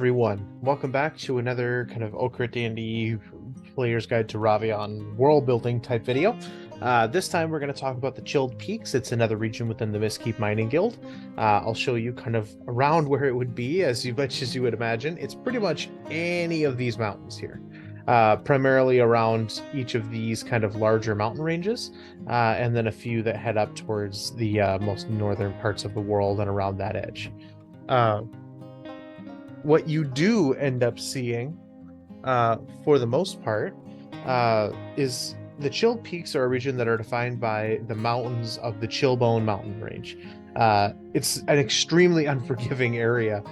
everyone, welcome back to another kind of Okrit Dandy Player's Guide to Ravean Worldbuilding type video. This time we're going to talk about the Chilled Peaks. It's another region within the Mistkeep Mining Guild. I'll show you kind of around where it would be, as much as you would imagine. It's pretty much any of these mountains here. Primarily around each of these kind of larger mountain ranges, and then a few that head up towards the most northern parts of the world and around that edge. What you do end up seeing, for the most part, is the Chilled Peaks are a region that are defined by the mountains of the Chillbone mountain range. It's an extremely unforgiving area.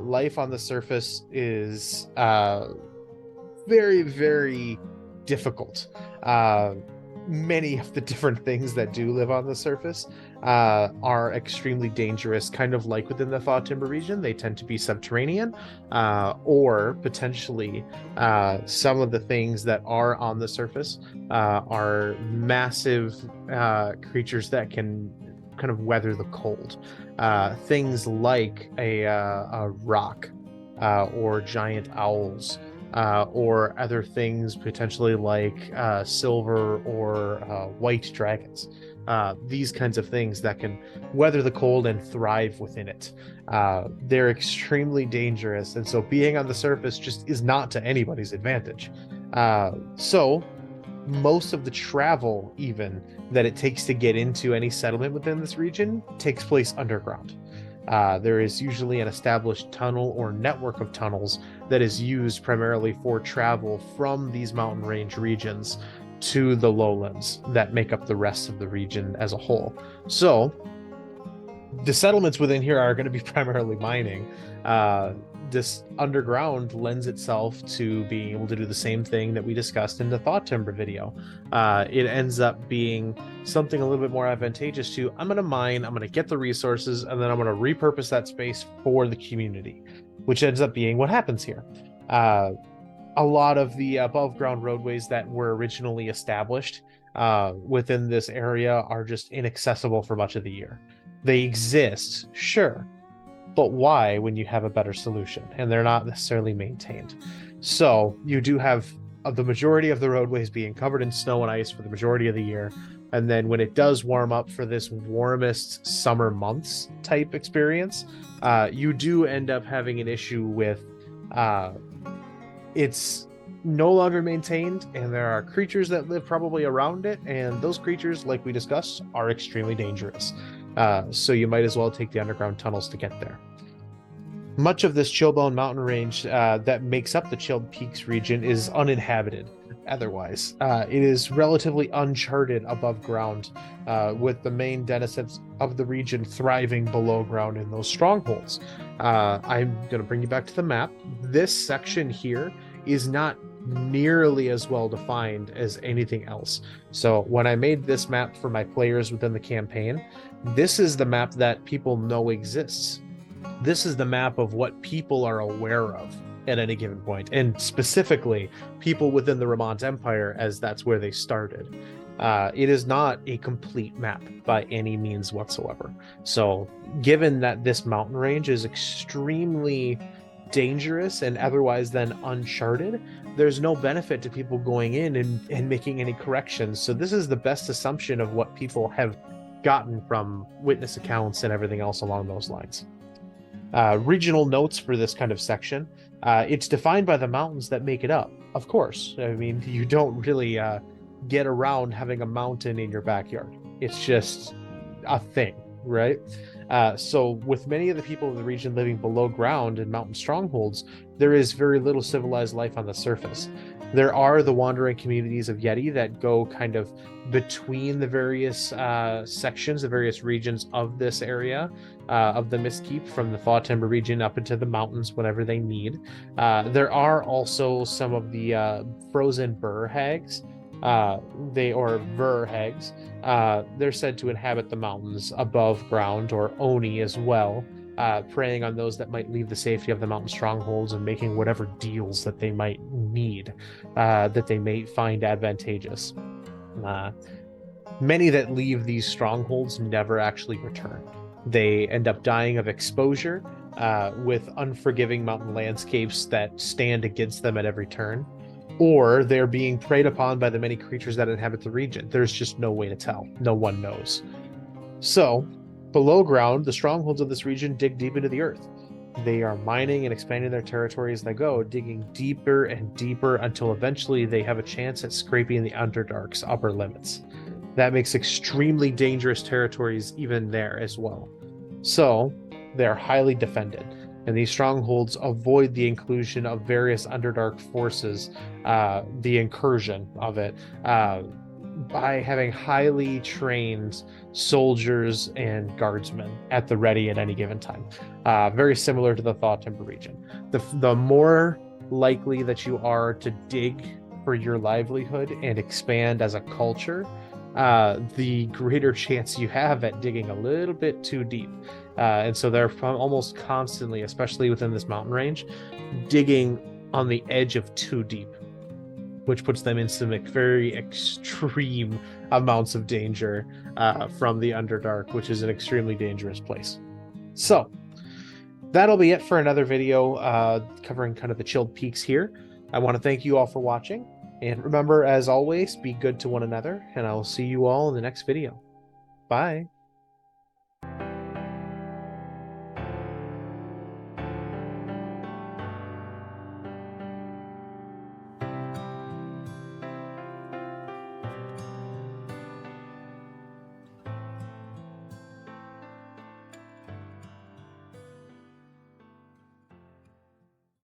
Life on the surface is very, very difficult. Many of the different things that do live on the surface are extremely dangerous, kind of like within the Thaw Timber region. They tend to be subterranean, or potentially some of the things that are on the surface are massive creatures that can kind of weather the cold. Things like a rock or giant owls. Or other things potentially like silver or white dragons. These kinds of things that can weather the cold and thrive within it. They're extremely dangerous, and so being on the surface just is not to anybody's advantage. So most of the travel even that it takes to get into any settlement within this region takes place underground. There is usually an established tunnel or network of tunnels that is used primarily for travel from these mountain range regions to the lowlands that make up the rest of the region as a whole. So the settlements within here are going to be primarily mining. This underground lends itself to being able to do the same thing that we discussed in the Thaw Timber video. It ends up being something a little bit more advantageous to, I'm going to mine, I'm going to get the resources, and then I'm going to repurpose that space for the community, which ends up being what happens here. A lot of the above ground roadways that were originally established within this area are just inaccessible for much of the year. They exist, sure, but why when you have a better solution? And they're not necessarily maintained. So you do have the majority of the roadways being covered in snow and ice for the majority of the year. And then when it does warm up for this warmest summer months type experience, you do end up having an issue with it's no longer maintained, and there are creatures that live probably around it, and those creatures, like we discussed, are extremely dangerous. So you might as well take the underground tunnels to get there. Much of this Chillbone mountain range that makes up the Chilled Peaks region is uninhabited otherwise. It is relatively uncharted above ground, with the main denizens of the region thriving below ground in those strongholds. I'm going to bring you back to the map. This section here is not nearly as well defined as anything else. So when I made this map for my players within the campaign, this is the map that people know exists. This is the map of what people are aware of at any given point, and specifically people within the Ramont Empire, as that's where they started. It is not a complete map by any means whatsoever. So given that this mountain range is extremely dangerous and otherwise then uncharted, there's no benefit to people going in and making any corrections. So this is the best assumption of what people have gotten from witness accounts and everything else along those lines. Regional notes for this kind of section. It's defined by the mountains that make it up. Of course, I mean, you don't really get around having a mountain in your backyard. It's just a thing, right? So with many of the people in the region living below ground in mountain strongholds, there is very little civilized life on the surface. There are the wandering communities of Yeti that go kind of between the various sections, the various regions of this area of the Mistkeep, from the Thaw Timber region up into the mountains whenever they need. There are also some of the frozen burr hags. Ver hags. They're said to inhabit the mountains above ground, or Oni as well, preying on those that might leave the safety of the mountain strongholds and making whatever deals that they might need, that they may find advantageous. Many that leave these strongholds never actually return. They end up dying of exposure, with unforgiving mountain landscapes that stand against them at every turn, or they're being preyed upon by the many creatures that inhabit the region. There's just no way to tell. No one knows. So, below ground, the strongholds of this region dig deep into the earth. They are mining and expanding their territory as they go, digging deeper and deeper until eventually they have a chance at scraping the Underdark's upper limits. That makes extremely dangerous territories even there as well. So, they're highly defended, and these strongholds avoid the inclusion of various Underdark forces, the incursion of it, by having highly trained soldiers and guardsmen at the ready at any given time. Very similar to the Thaw Timber region. The more likely that you are to dig for your livelihood and expand as a culture, the greater chance you have at digging a little bit too deep. And so they're almost constantly, especially within this mountain range, digging on the edge of too deep, which puts them in some very extreme amounts of danger from the Underdark, which is an extremely dangerous place. So that'll be it for another video covering kind of the Chilled Peaks here. I want to thank you all for watching. And remember, as always, be good to one another, and I will see you all in the next video. Bye.